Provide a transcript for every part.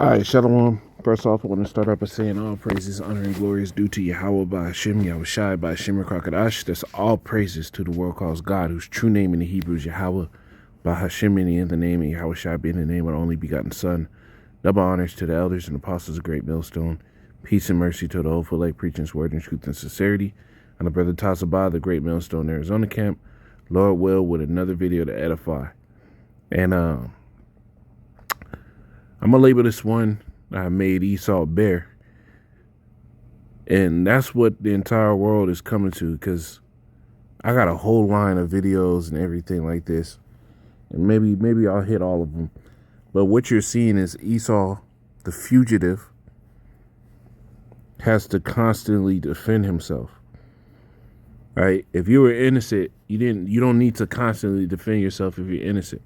All right, Shalom. First off, I want to start off by saying all praises, honor, and glory is due to Yahweh by Hashem, Yahweh Shai by Hashem Rakakadash. That's all praises to the world calls God, whose true name in the Hebrew is Yahweh by Hashem in the name, and Yahweh Shai being the name of the only begotten Son. Double honors to the elders and apostles of Great Millstone. Peace and mercy to the hopeful elect, preaching his word in truth and sincerity. And the brother Tazabah, the Great Millstone, Arizona camp. Lord will, with another video to edify. And I'm going to label this one, I made Esau bear. And that's what the entire world is coming to, because I got a whole line of videos and everything like this. And maybe I'll hit all of them. But what you're seeing is Esau, the fugitive, has to constantly defend himself. Right? If you were innocent, you don't need to constantly defend yourself if you're innocent.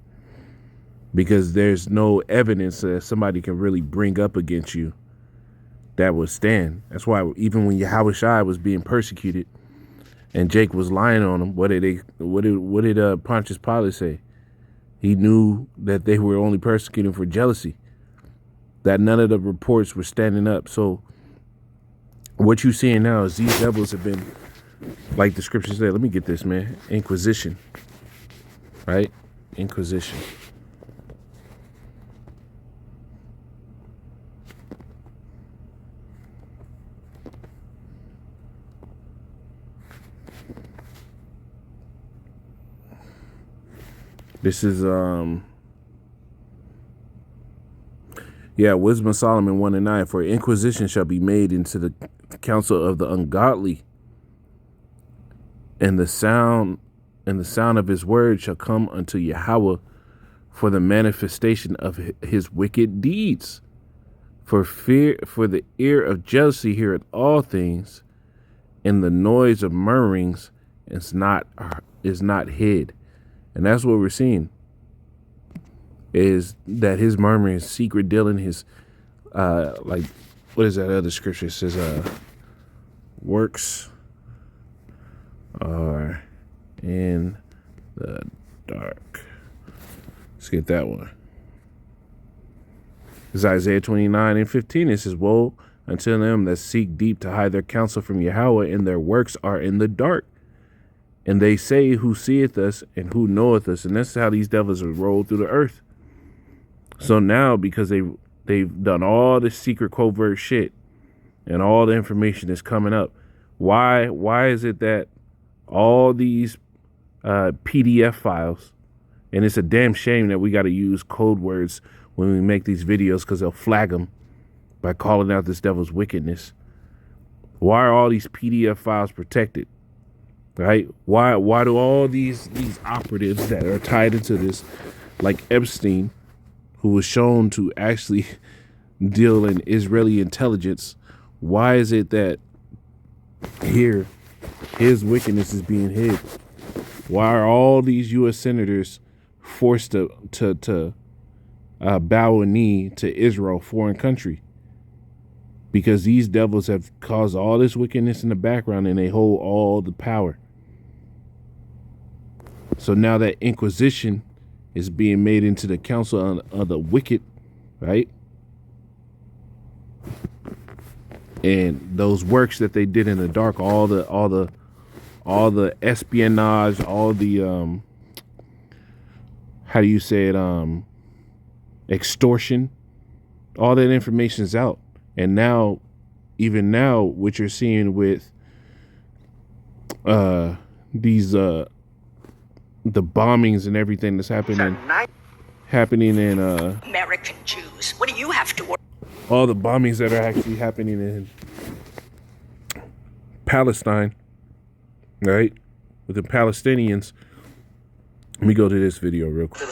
Because there's no evidence that somebody can really bring up against you that would stand. That's why even when Yahweh Shai was being persecuted and Jake was lying on him, what did Pontius Pilate say? He knew that they were only persecuting for jealousy, that none of the reports were standing up. So what you're seeing now is these devils have been, like the scriptures say, let me get this, man, Inquisition, right? Inquisition. This is, Wisdom of Solomon 1:9. For inquisition shall be made into the counsel of the ungodly, and the sound of his word shall come unto Yahweh for the manifestation of his wicked deeds. For the ear of jealousy heareth all things, and the noise of murmurings is not hid. And that's what we're seeing, is that his murmuring, his secret dealing, his, what is that other scripture? It says, works are in the dark. Let's get that one. It's Isaiah 29:15. It says, woe unto them that seek deep to hide their counsel from Yahweh, and their works are in the dark. And they say, who seeth us and who knoweth us? And that's how these devils are rolled through the earth. So now, because they've done all this secret covert shit and all the information is coming up, why is it that all these PDF files, and it's a damn shame that we got to use code words when we make these videos because they'll flag them by calling out this devil's wickedness. Why are all these PDF files protected? Right? Why do all these operatives that are tied into this, like Epstein, who was shown to actually deal in Israeli intelligence, why is it that here his wickedness is being hid? Why are all these U.S. senators forced to bow a knee to Israel, foreign country? Because these devils have caused all this wickedness in the background, and they hold all the power. So now that inquisition is being made into the council of the wicked, right? And those works that they did in the dark, all the espionage, all the how do you say it, extortion, all that information is out. And now, even now, what you're seeing with these the bombings and everything that's happening in American Jews. What do you have to worry? All the bombings that are actually happening in Palestine, right? With the Palestinians. Let me go to this video real quick.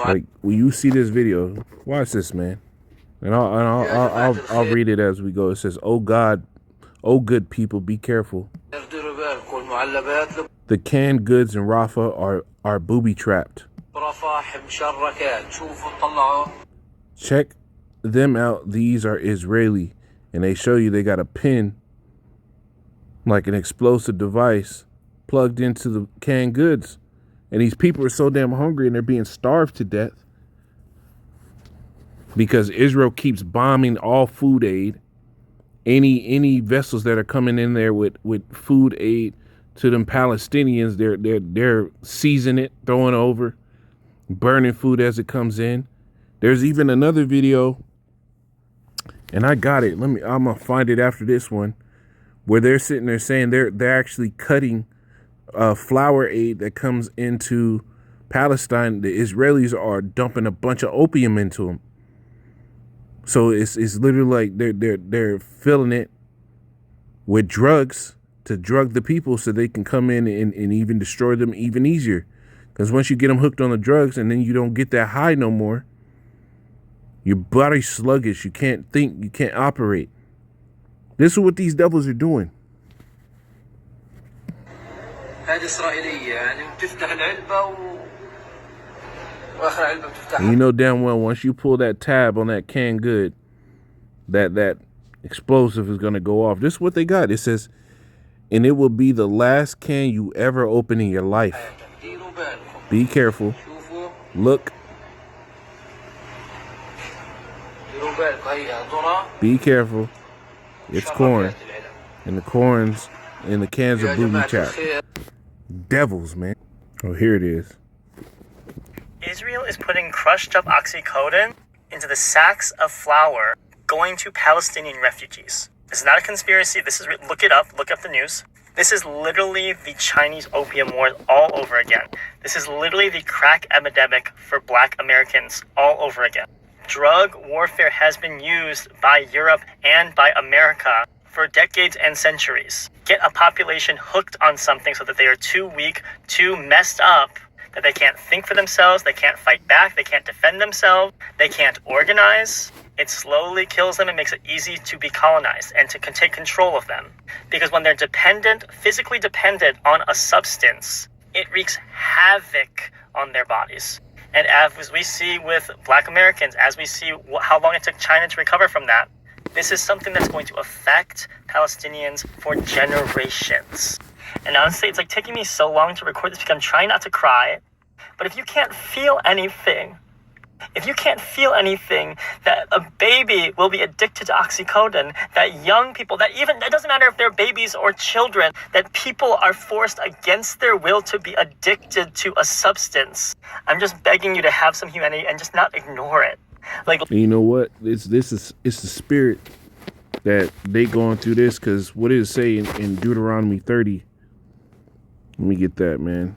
Like, when you see this video, watch this, man. And I'll read it as we go. It says, "Oh God, oh good people, be careful. The canned goods in Rafah are booby trapped. Check them out. These are Israeli." And they show you they got a pin, like an explosive device, plugged into the canned goods. And these people are so damn hungry and they're being starved to death because Israel keeps bombing all food aid. Any vessels that are coming in there with food aid to them Palestinians, they're seasoning it, throwing over, burning food as it comes in. There's even another video, and I got it. I'm gonna find it after this one, where they're sitting there saying they're actually cutting flour aid that comes into Palestine. The Israelis are dumping a bunch of opium into them. So it's literally like they're filling it with drugs to drug the people so they can come in and even destroy them even easier. Because once you get them hooked on the drugs and then you don't get that high no more, your body's sluggish. You can't think. You can't operate. This is what these devils are doing. And you know damn well once you pull that tab on that canned good, that explosive is going to go off. This is what they got. It says, and it will be the last can you ever open in your life. Be careful. Look. Be careful. It's corn. And the corns in the cans are booby trap. Devils, man. Oh, here it is. Israel is putting crushed up oxycodone into the sacks of flour going to Palestinian refugees. This is not a conspiracy. This is, look it up. Look up the news. This is literally the Chinese opium war all over again. This is literally the crack epidemic for Black Americans all over again. Drug warfare has been used by Europe and by America for decades and centuries. Get a population hooked on something so that they are too weak, too messed up, that they can't think for themselves, they can't fight back, they can't defend themselves, they can't organize. It slowly kills them and makes it easy to be colonized and to take control of them. Because when they're dependent, physically dependent on a substance, it wreaks havoc on their bodies. And as we see with Black Americans, as we see how long it took China to recover from that, this is something that's going to affect Palestinians for generations. And honestly, it's like taking me so long to record this because I'm trying not to cry. But if you can't feel anything, that a baby will be addicted to oxycodone, that young people, that even, it doesn't matter if they're babies or children, that people are forced against their will to be addicted to a substance. I'm just begging you to have some humanity and just not ignore it. Like, you know what? It's the spirit that they going through this, because what does it say in Deuteronomy 30? Let me get that, man.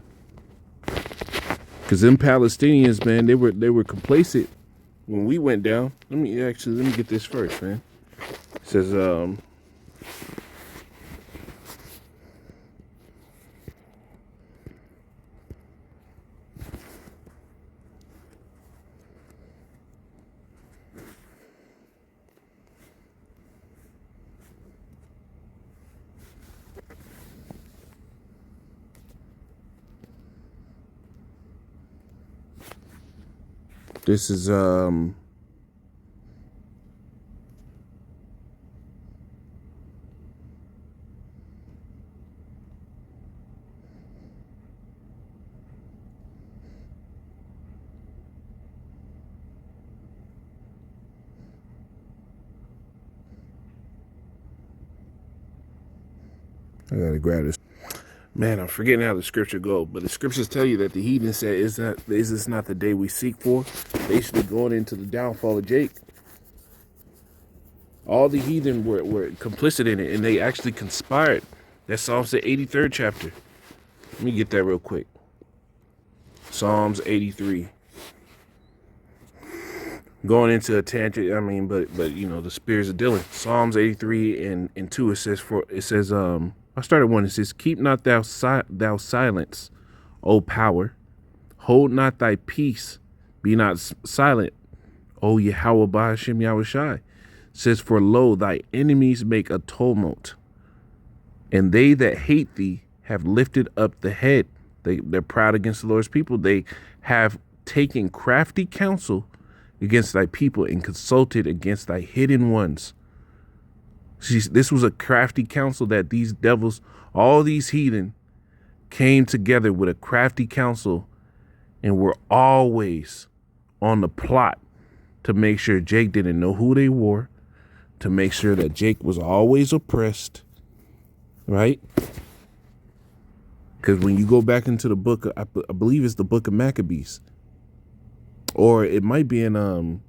Because them Palestinians, man, they were complacent when we went down. Let me get this first, man. It says, this is I gotta grab this. Man, I'm forgetting how the scripture go, but the scriptures tell you that the heathen said, is this not the day we seek for? Basically going into the downfall of Jake. All the heathen were complicit in it, and they actually conspired. That's Psalms the 83rd chapter. Let me get that real quick. Psalms 83. Going into a tangent, I mean, but you know, the spirits of Dylan. Psalms 83 and 2, it says, I started one. It says, keep not thou silence, O power. Hold not thy peace. Be not silent, O Yahweh Ba'ashem Yahushai. It says, for lo, thy enemies make a tumult, and they that hate thee have lifted up the head. They're proud against the Lord's people. They have taken crafty counsel against thy people and consulted against thy hidden ones. See, this was a crafty counsel that these devils, all these heathen, came together with a crafty counsel and were always on the plot to make sure Jake didn't know who they were, to make sure that Jake was always oppressed, right? Because when you go back into the book, I believe it's the book of Maccabees, or it might be in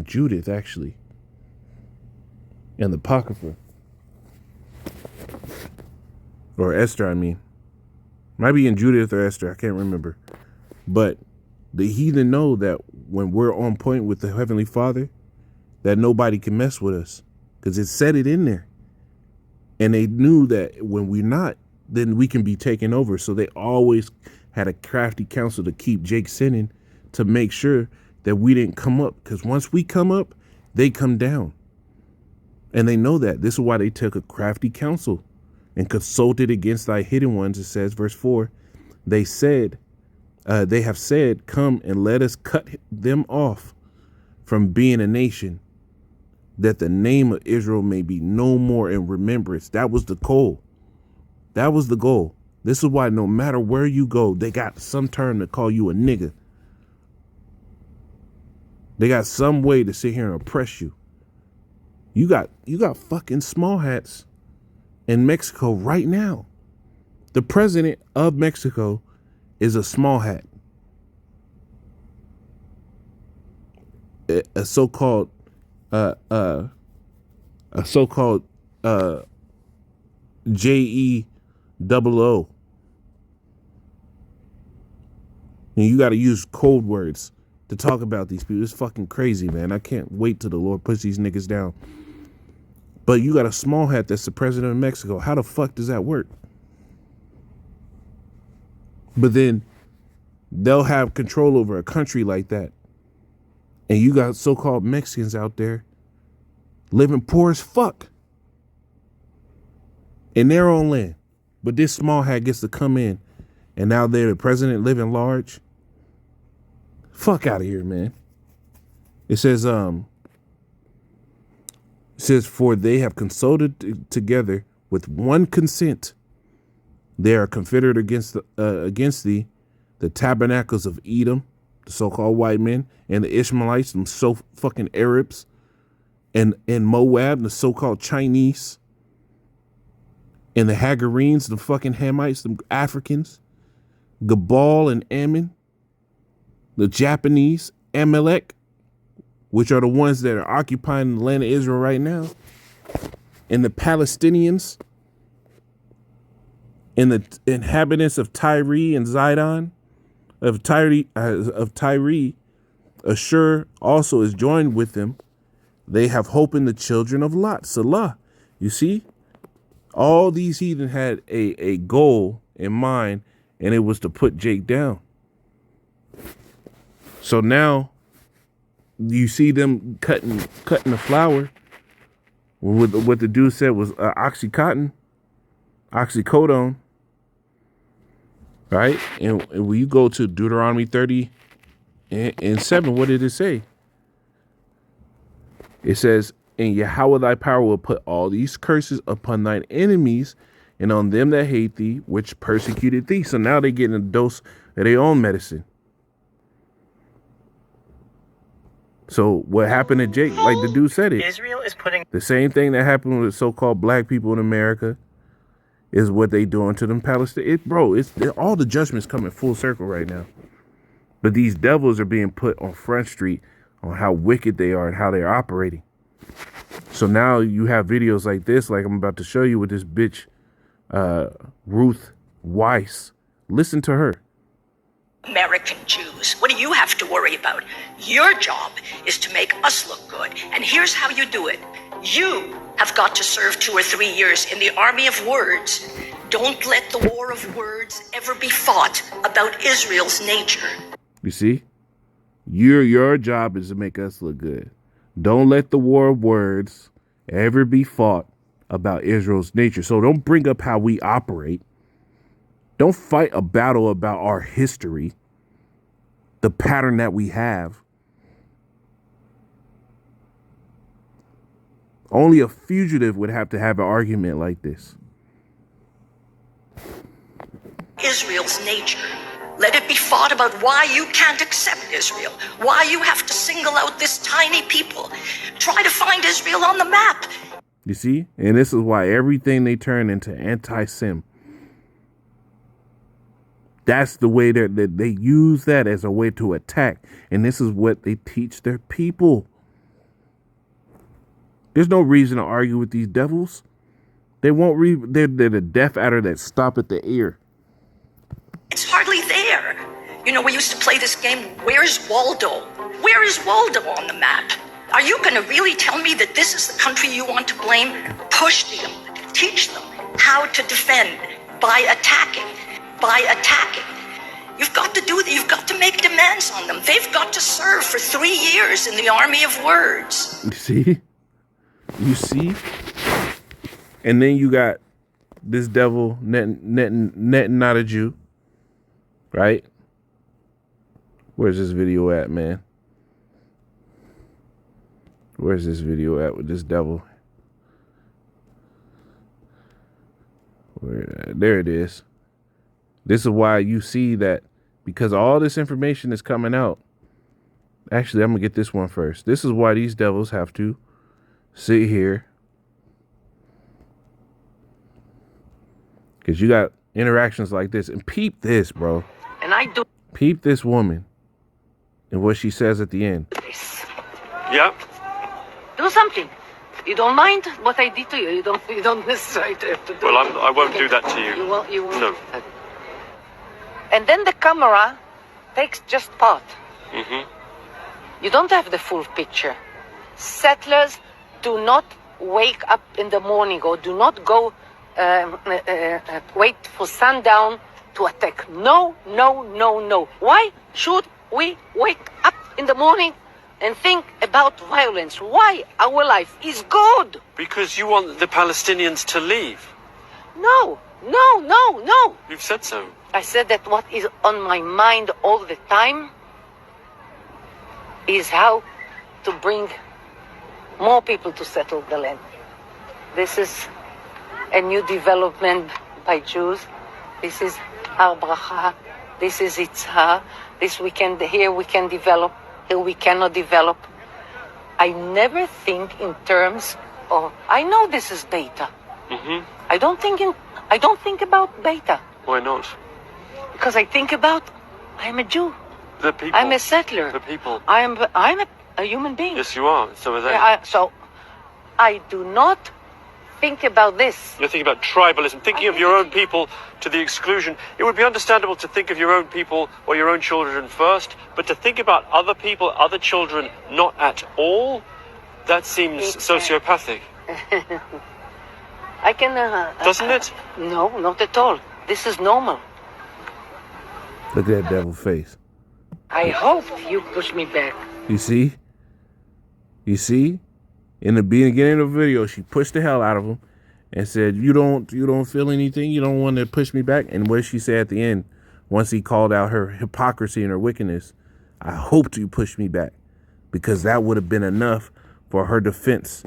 Judith, actually, and the Apocrypha, or Esther. I mean, might be in Judith or Esther. I can't remember, but the heathen know that when we're on point with the Heavenly Father, that nobody can mess with us, because it said it in there. And they knew that when we're not, then we can be taken over. So they always had a crafty counsel to keep Jake sinning, to make sure that we didn't come up. Because once we come up, they come down. And they know that. This is why they took a crafty counsel and consulted against thy hidden ones. It says, verse 4, they have said, come and let us cut them off from being a nation, that the name of Israel may be no more in remembrance. That was the goal. That was the goal. This is why no matter where you go, they got some term to call you a nigga. They got some way to sit here and oppress you. You got fucking small hats in Mexico right now. The president of Mexico is a small hat. A so-called JEOO. And you got to use code words to talk about these people. It's fucking crazy, man. I can't wait till the Lord puts these niggas down. But you got a small hat that's the president of Mexico. How the fuck does that work? But then they'll have control over a country like that. And you got so-called Mexicans out there living poor as fuck in their own land. But this small hat gets to come in, and now they're the president living large. Fuck out of here, man. It says, for they have consulted together with one consent. They are confederate against thee, the tabernacles of Edom, the so-called white men, and the Ishmaelites, them so fucking Arabs, and Moab, the so-called Chinese, and the Hagarenes, the fucking Hamites, the Africans, Gabal and Ammon, the Japanese, Amalek, which are the ones that are occupying the land of Israel right now, and the Palestinians, and the inhabitants of Tyre and Zidon, of Tyre, Ashur also is joined with them. They have hope in the children of Lot. Salah. You see, all these heathen had a goal in mind, and it was to put Jake down. So now you see them cutting the flour. What the dude said was oxycodone, right? And when you go to Deuteronomy 30 and 7, what did it say? It says, and Yahweh thy power will put all these curses upon thine enemies and on them that hate thee, which persecuted thee. So now they're getting a dose of their own medicine. So what happened to Jake, like the dude said it, Israel is putting the same thing that happened with so-called black people in America is what they doing to them Palestinians. All the judgment's coming full circle right now. But these devils are being put on Front Street on how wicked they are and how they're operating. So now you have videos like this, like I'm about to show you with this bitch, Ruth Weiss. Listen to her. American Jews. What do you have to worry about? Your job is to make us look good. And here's how you do it. You have got to serve 2 or 3 years in the army of words. Don't let the war of words ever be fought about Israel's nature. You see? Your job is to make us look good. Don't let the war of words ever be fought about Israel's nature. So don't bring up how we operate. Don't fight a battle about our history, the pattern that we have. Only a fugitive would have to have an argument like this. Israel's nature. Let it be fought about why you can't accept Israel, why you have to single out this tiny people. Try to find Israel on the map. You see? And this is why everything they turn into anti-Sem. That's the way that they use that as a way to attack. And this is what they teach their people. There's no reason to argue with these devils. They won't read. They're the deaf adder that stop at the ear. It's hardly there. You know, we used to play this game, Where's Waldo? Where is Waldo on the map? Are you going to really tell me that this is the country you want to blame? Push them, teach them how to defend by attacking. You've got to do that. You've got to make demands on them. They've got to serve for 3 years in the army of words. You see? And then you got this devil netting not a Jew, right? Where's this video at, man? Where's this video at with this devil? There it is. This is why you see that, because all this information is coming out. Actually, I'm going to get this one first. This is why these devils have to sit here. Because you got interactions like this. And peep this, bro. And I do. Peep this woman and what she says at the end. Yeah. Do something. You don't mind what I did to you. You don't necessarily have to do. Well, I won't do that to you. You won't. No. And then the camera takes just part. Mm-hmm. You don't have the full picture. Settlers do not wake up in the morning or do not go wait for sundown to attack. No. Why should we wake up in the morning and think about violence? Why? Our life is good. Because you want the Palestinians to leave. No. You've said so. I said that what is on my mind all the time is how to bring more people to settle the land. This is a new development by Jews. This is Har Bracha. This is Yitzhak. Here we can develop, here we cannot develop. I never think in terms of, I know this is beta. Mm-hmm. I don't think about beta. Why not? Because I think about, I'm a Jew. The people. I'm a settler. The people. I'm a human being. Yes, you are. So are they. Yeah, so I do not think about this. You're thinking about tribalism, thinking of your own people to the exclusion. It would be understandable to think of your own people or your own children first, but to think about other people, other children, not at all, that seems sociopathic. I can... Doesn't it? No, not at all. This is normal. Look at that devil face. I hope you push me back. You see? In the beginning of the video, she pushed the hell out of him and said, you don't feel anything? You don't want to push me back? And what did she say at the end? Once he called out her hypocrisy and her wickedness, I hoped you pushed me back, because that would have been enough for her defense.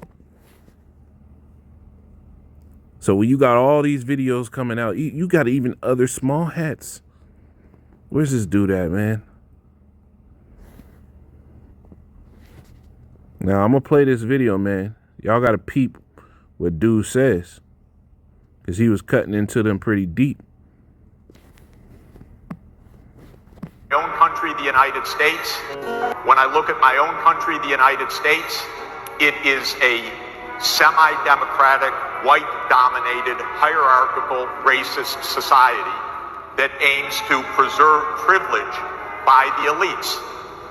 So when you got all these videos coming out, you got even other small hats. Where's this dude at, man? Now, I'm going to play this video, man. Y'all got to peep what dude says, because he was cutting into them pretty deep. My own country, the United States. When I look at my own country, the United States, it is a semi-democratic, white-dominated, hierarchical, racist society that aims to preserve privilege by the elites.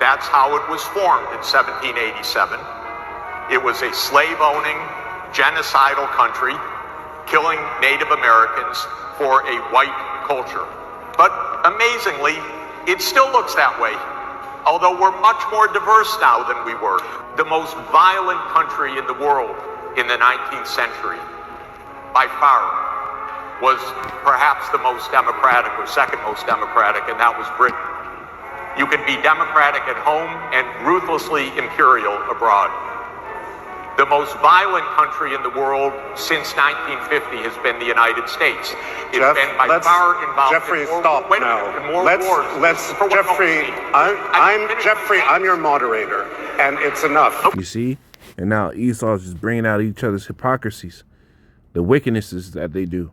That's how it was formed in 1787. It was a slave-owning, genocidal country, killing Native Americans for a white culture. But amazingly, it still looks that way, although we're much more diverse now than we were. The most violent country in the world in the 19th century, by far, was perhaps the most democratic or second most democratic, and that was Britain. You can be democratic at home and ruthlessly imperial abroad. The most violent country in the world since 1950 has been the United States. It's been by far involved Jeffrey, in more, stop wait a now. minute, in more Let's wars. Jeffrey, I'm your moderator, and it's enough. You see? And now Esau's just bringing out each other's hypocrisies, the wickednesses that they do.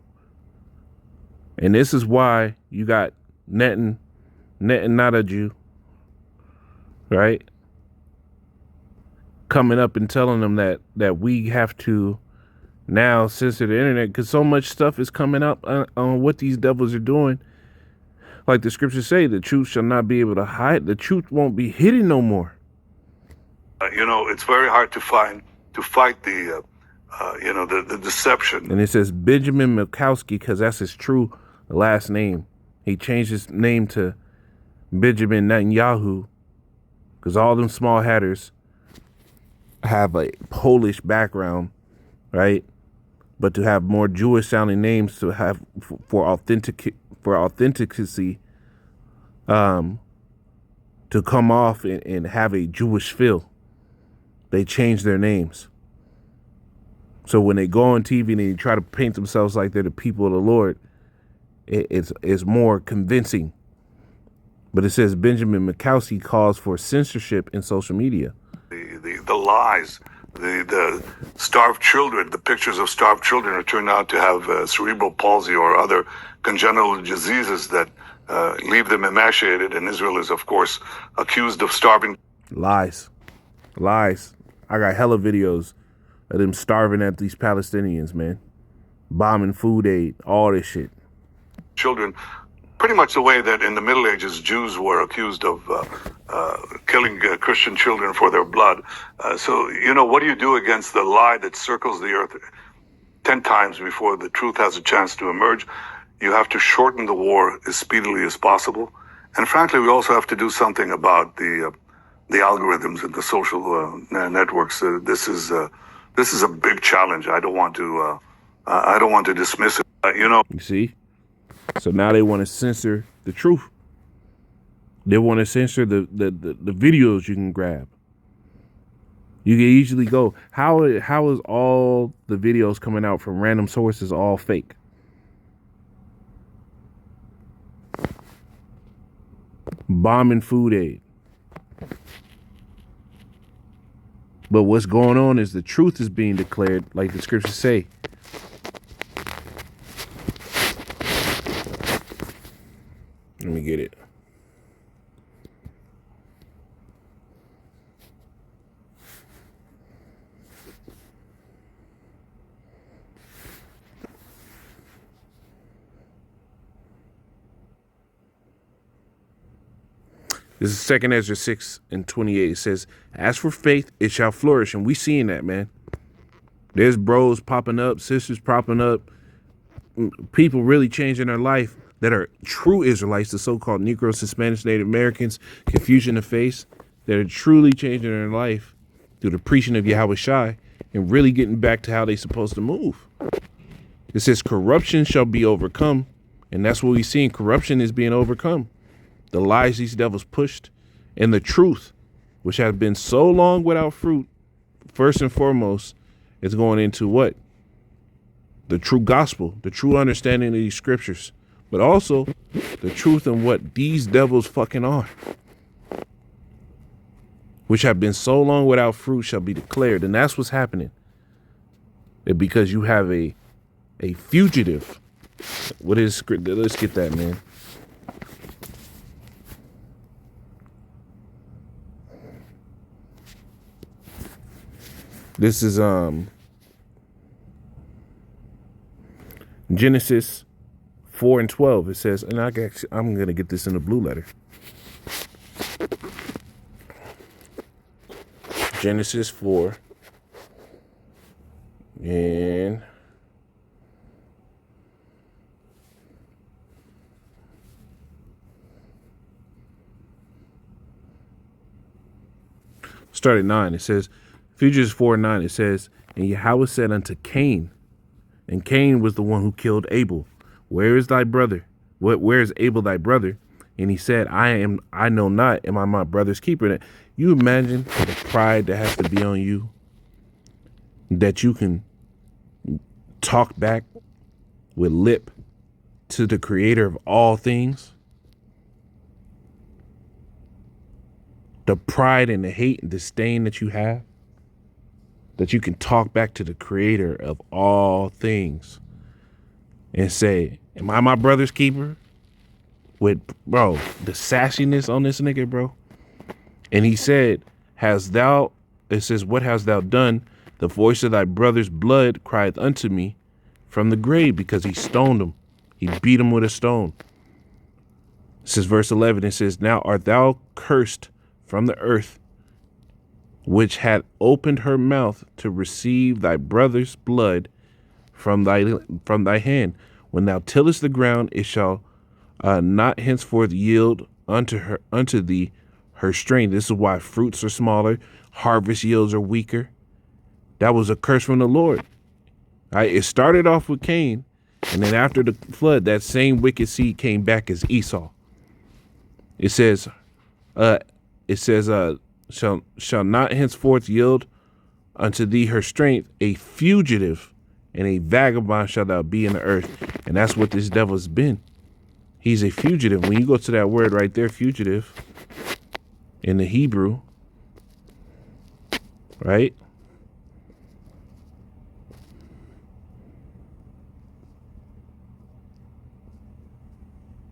And this is why you got Netanyahu, right? Coming up and telling them that we have to now censor the internet because so much stuff is coming up on what these devils are doing. Like the scriptures say, the truth shall not be able to hide. The truth won't be hidden no more. It's very hard to fight the deception. And it says Benjamin Mikowski because that's his true last name. He changed his name to Benjamin Netanyahu because all them small hatters have a Polish background, right? But to have more Jewish sounding names to have for authenticity, to come off and have a Jewish feel, they change their names. So when they go on TV and they try to paint themselves like they're the people of the Lord, it's more convincing. But it says Benjamin Mikowski calls for censorship in social media. The lies, the starved children, the pictures of starved children who turn out to have cerebral palsy or other congenital diseases that leave them emaciated. And Israel is, of course, accused of starving. Lies. I got hella videos of them starving at these Palestinians, man. Bombing food aid, all this shit. Children, pretty much the way that in the Middle Ages Jews were accused of killing Christian children for their blood. So what do you do against the lie that circles the earth 10 times before the truth has a chance to emerge? You have to shorten the war as speedily as possible. And frankly, we also have to do something about the algorithms and the social networks. This is a big challenge. I don't want to dismiss it. You see? So now they want to censor the truth. They want to censor the videos you can grab. You can easily go, how is all the videos coming out from random sources all fake? Bombing food aid. But what's going on is the truth is being declared, like the scriptures say. Let me get it. This is 2 Ezra 6:28. It says, as for faith, it shall flourish. And we seeing that, man. There's bros popping up, sisters popping up, people really changing their life that are true Israelites, the so-called Negroes, Hispanics, Native Americans, confusion of face, that are truly changing their life through the preaching of Yahweh Shai and really getting back to how they're supposed to move. It says corruption shall be overcome. And that's what we're seeing. Corruption is being overcome. The lies these devils pushed and the truth, which has been so long without fruit, first and foremost, is going into what? The true gospel, the true understanding of these scriptures, but also the truth in what these devils fucking are, which have been so long without fruit shall be declared. And that's what's happening. Because you have a fugitive. What is script? Let's get that, man. This is Genesis 4:12. It says, and I'm gonna get this in the blue letter. Genesis 4 and start at 9. It says, Fugitive 4:9. It says, and Yahweh said unto Cain, and Cain was the one who killed Abel, where is thy brother? Where is Abel thy brother? And he said, I know not, am I my brother's keeper? You imagine the pride that has to be on you that you can talk back with lip to the creator of all things? The pride and the hate and disdain that you have, that you can talk back to the creator of all things and say, am I my brother's keeper? With, bro, the sassiness on this nigga, bro. And he said, it says, what hast thou done? The voice of thy brother's blood crieth unto me from the grave, because he stoned him. He beat him with a stone. It says, verse 11, it says, now art thou cursed from the earth, which had opened her mouth to receive thy brother's blood from thy hand. When thou tillest the ground, it shall not henceforth yield unto thee her strength. This is why fruits are smaller, harvest yields are weaker. That was a curse from the Lord. It started off with Cain, and then after the flood, that same wicked seed came back as Esau. It says, shall not henceforth yield unto thee her strength. A fugitive and a vagabond shalt thou be in the earth. And that's what this devil's been. He's a fugitive. When you go to that word right there, fugitive, in the Hebrew, right?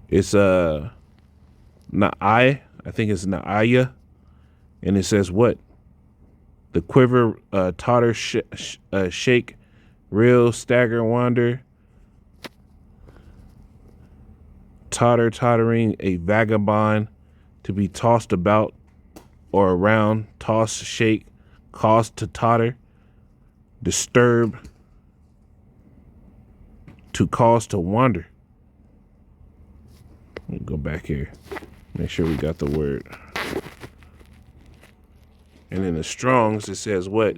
It's Na'ai, I think it's Na'aya, and it says what? The quiver, totter, shake, reel, stagger, wander, tottering, a vagabond, to be tossed about or around, toss, shake, cause to totter, disturb, to cause to wander. Let me go back here. Make sure we got the word. And in the Strong's, it says what?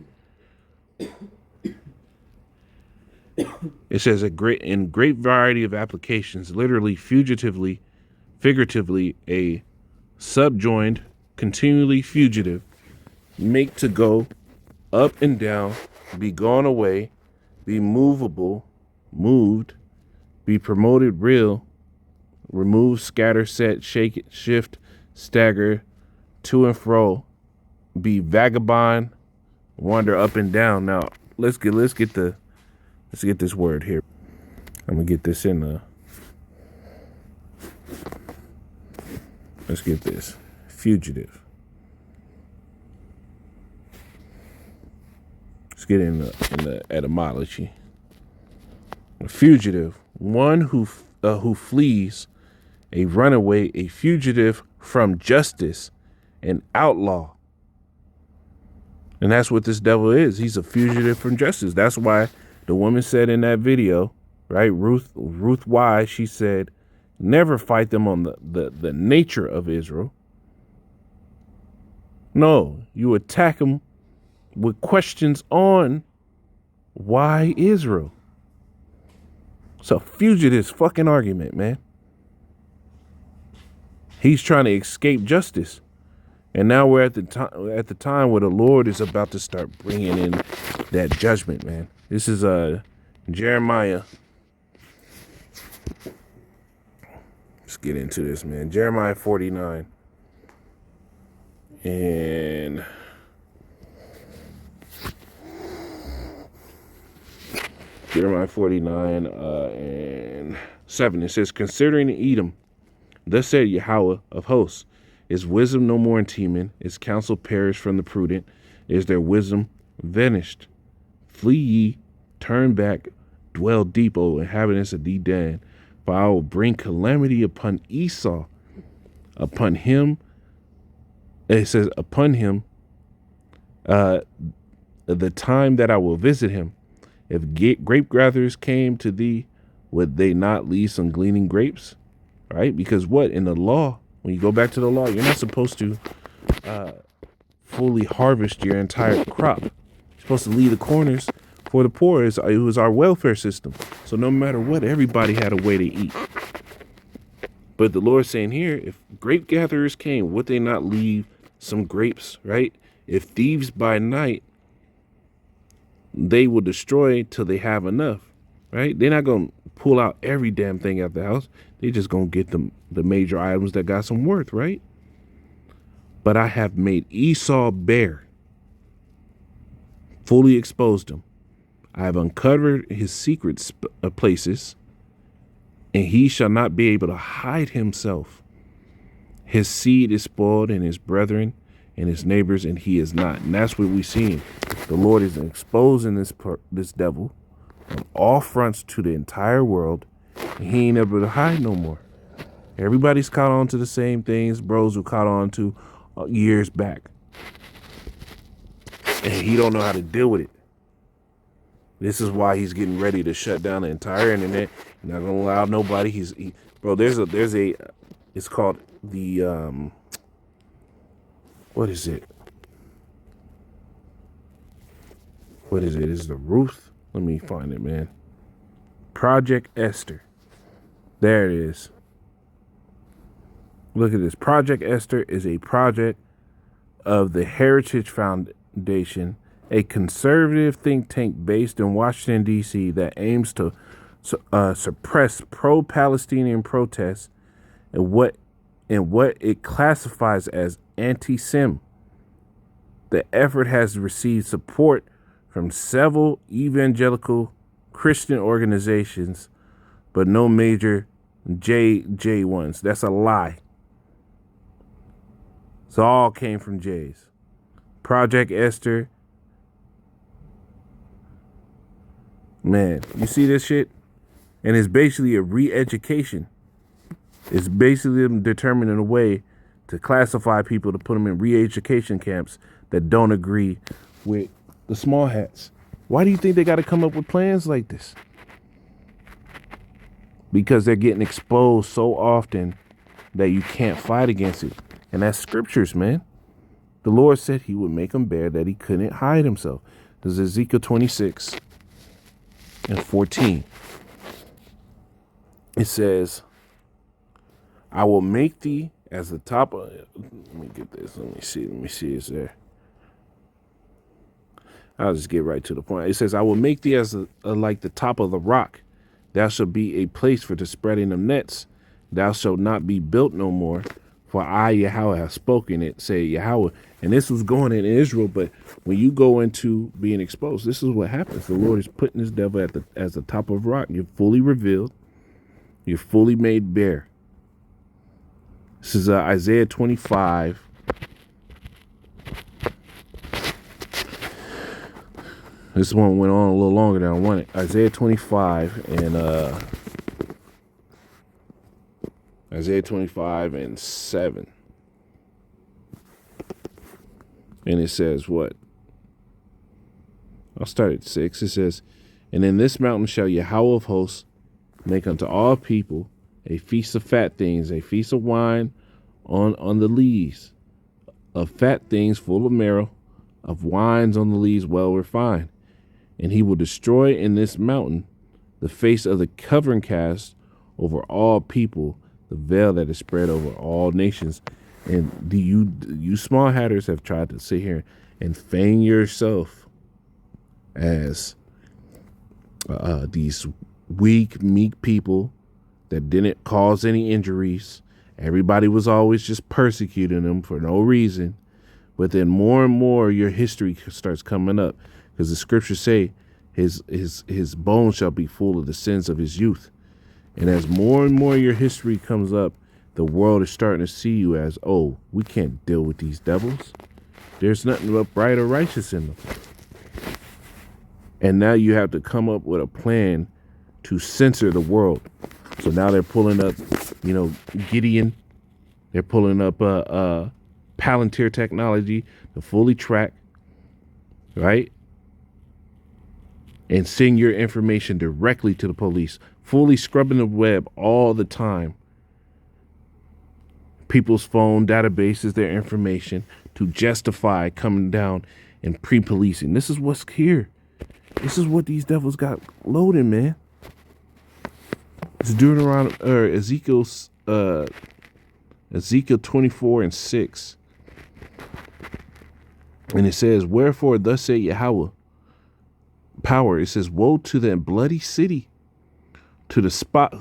It says in great variety of applications, literally, fugitively, figuratively, a subjoined, continually fugitive, make to go up and down, be gone away, be movable, moved, be promoted, real, remove, scatter, set, shake it, shift, stagger, to and fro, be vagabond, wander up and down. Now let's get this word here. I'm gonna get this in the. Let's get this fugitive. Let's get in the etymology. A fugitive, one who flees, a runaway, a fugitive from justice, an outlaw. And that's what this devil is. He's a fugitive from justice. That's why the woman said in that video, right? Ruth Y, she said, never fight them on the nature of Israel. No, you attack them with questions on why Israel. It's a fugitive's fucking argument, man. He's trying to escape justice. And now we're at the time where the Lord is about to start bringing in that judgment, man. This is Jeremiah. Let's get into this, man. Jeremiah 49. And Jeremiah 49 and 7. It says, considering Edom, thus said Yahweh of hosts, is wisdom no more in Teman? Is counsel perished from the prudent? Is their wisdom vanished? Flee ye, turn back, dwell deep, O inhabitants of Dedan, for I will bring calamity upon Esau. Upon him, it says, upon him, the time that I will visit him. If grape gatherers came to thee, would they not leave some gleaning grapes? Right? Because what? In the law, when you go back to the law, you're not supposed to fully harvest your entire crop. You're supposed to leave the corners for the poor. It was our welfare system. So no matter what, everybody had a way to eat. But the Lord's saying here, if grape gatherers came, would they not leave some grapes, right? If thieves by night they will destroy till they have enough, right? They're not going to pull out every damn thing out the house. They just going to get the major items that got some worth, right? But I have made Esau bare, fully exposed him. I have uncovered his secret places, and he shall not be able to hide himself. His seed is spoiled, and his brethren and his neighbors, and he is not. And that's what we're seeing. The Lord is exposing this devil on all fronts to the entire world, and he ain't able to hide no more. Everybody's caught on to the same things bros who caught on to years back, and he don't know how to deal with it. This is why he's getting ready to shut down the entire internet. He's not gonna allow nobody. There's a it's called the what is it? What is it? Is the Ruth? Let me find it, man. Project Esther. There it is. Look at this. Project Esther is a project of the Heritage Foundation, a conservative think tank based in Washington, D.C. that aims to suppress pro-Palestinian protests and what it classifies as anti-Sem. The effort has received support from several evangelical Christian organizations, but no major J ones. That's a lie. It all came from J's. Project Esther. Man, you see this shit? And it's basically a re-education. It's basically them determining a way to classify people to put them in re-education camps that don't agree with the small hats. Why do you think they got to come up with plans like this? Because they're getting exposed so often that you can't fight against it. And that's scriptures, man. The Lord said he would make him bare that he couldn't hide himself. This is Ezekiel 26 and 14. It says, I will make thee as the top of, let me get this. Let me see. It's there. I'll just get right to the point. It says, I will make thee as like the top of the rock. Thou shalt be a place for the spreading of nets. Thou shalt not be built no more. For I, Yahweh, have spoken it, say Yahweh. And this was going in Israel, but when you go into being exposed, this is what happens. The Lord is putting this devil as the top of rock. You're fully revealed. You're fully made bare. This is Isaiah 25. This one went on a little longer than I wanted. Isaiah 25 and Isaiah 25 and 7. And it says what? I'll start at 6. It says, and in this mountain shall Yahweh of hosts make unto all people a feast of fat things, a feast of wine on the lees, of fat things full of marrow, of wines on the lees well refined. And he will destroy in this mountain the face of the covering cast over all people, the veil that is spread over all nations. And you small hatters have tried to sit here and feign yourself as these weak, meek people that didn't cause any injuries. Everybody was always just persecuting them for no reason. But then more and more your history starts coming up, because the scriptures say his bones shall be full of the sins of his youth. And as more and more your history comes up, the world is starting to see you as, oh, we can't deal with these devils. There's nothing upright or righteous in them. And now you have to come up with a plan to censor the world. So now they're pulling up, Gideon. They're pulling up Palantir technology to fully track, right? And send your information directly to the police, fully scrubbing the web all the time. People's phone databases, their information, to justify coming down and pre-policing. This is what's here. This is what these devils got loaded, man. It's Ezekiel 24 and 6. And it says, wherefore thus say Yahweh, power. It says, woe to the bloody city, to the pot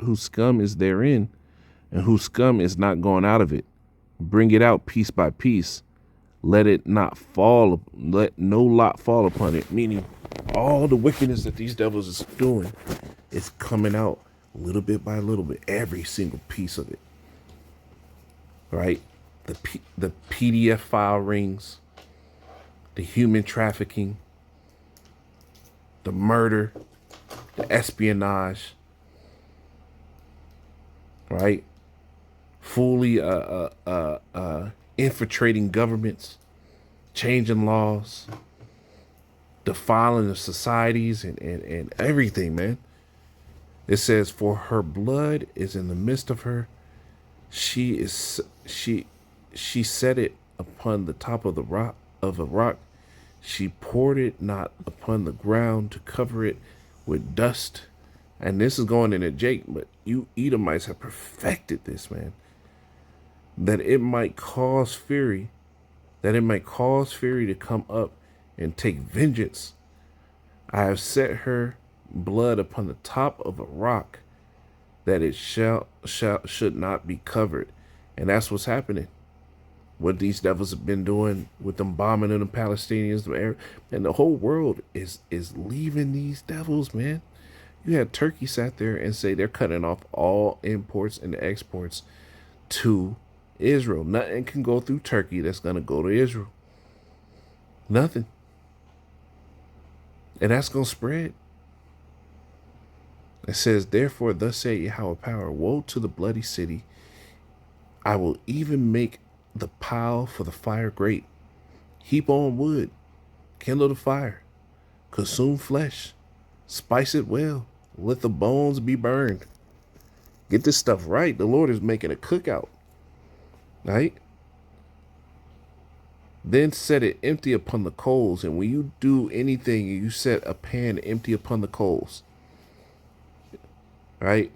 whose scum is therein, and whose scum is not gone out of it. Bring it out piece by piece. Let no lot fall upon it. Meaning all the wickedness that these devils is doing is coming out little bit by little bit, every single piece of it. Right? The PDF file rings, the human trafficking, the murder, the espionage, right? Fully infiltrating governments, changing laws, defiling the societies and everything, man. It says, for her blood is in the midst of her. She set it upon the top of a rock. She poured it not upon the ground to cover it with dust. And this is going into Jake, but you Edomites have perfected this, man. That it might cause fury to come up and take vengeance. I have set her blood upon the top of a rock, that it should not be covered. And that's what's happening. What these devils have been doing with them bombing of the Palestinians, and the whole world is leaving these devils, man. You had Turkey sat there and say they're cutting off all imports and exports to Israel. Nothing can go through Turkey that's going to go to Israel. Nothing. And that's going to spread. It says, therefore, thus saith Yahweh power, woe to the bloody city. I will even make the pile for the fire great. Heap on wood, kindle the fire, consume flesh, spice it well, let the bones be burned. Get this stuff right. The Lord is making a cookout. Right? Then set it empty upon the coals. And when you do anything, you set a pan empty upon the coals. Right?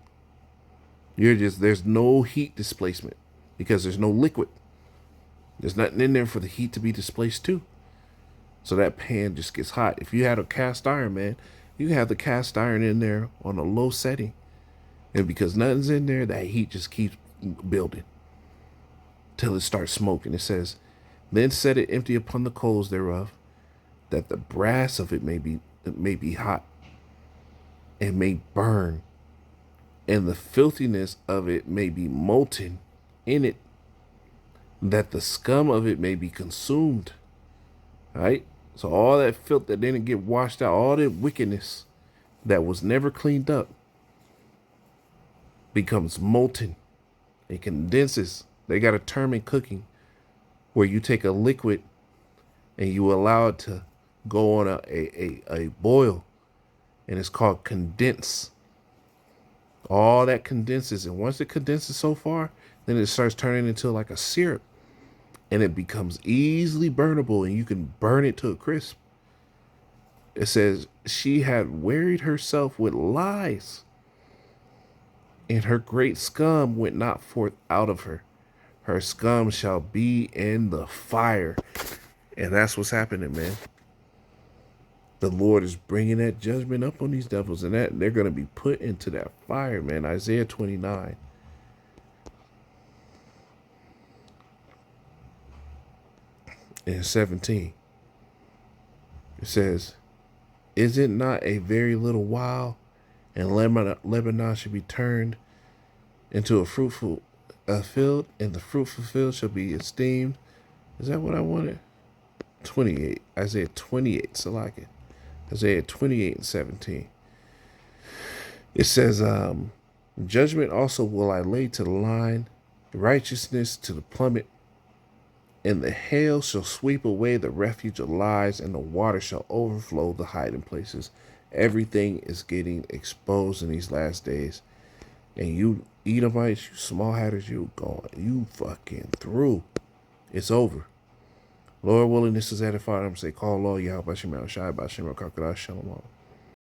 There's no heat displacement because there's no liquid. There's nothing in there for the heat to be displaced to. So that pan just gets hot. If you had a cast iron, man, you have the cast iron in there on a low setting. And because nothing's in there, that heat just keeps building till it starts smoking. It says, then set it empty upon the coals thereof, that the brass of it may be hot and may burn, and the filthiness of it may be molten in it, that the scum of it may be consumed. Right? So all that filth that didn't get washed out, all that wickedness that was never cleaned up, becomes molten. It condenses. They got a term in cooking where you take a liquid and you allow it to go on a boil, and it's called condense. All that condenses, and once it condenses so far, then it starts turning into like a syrup, and it becomes easily burnable, and you can burn it to a crisp. It says, she had wearied herself with lies, and her great scum went not forth out of her. Her scum shall be in the fire. And that's what's happening, man. The Lord is bringing that judgment up on these devils, and that they're going to be put into that fire, man. Isaiah 29. And 17. It says, is it not a very little while, and Lebanon should be turned into a fruitful field, and the fruitful field shall be esteemed. Is that what I wanted? 28. Isaiah 28. Salakia. Isaiah 28 and 17. It says, judgment also will I lay to the line, righteousness to the plummet, and the hail shall sweep away the refuge of lies, and the water shall overflow the hiding places. Everything is getting exposed in these last days. And you Edomites, you small hatters, you gone. You fucking through. It's over. Lord willing, this is edified. I'm going to say, call Lord Yahweh Shem Shai Bashem Kakara Shalom.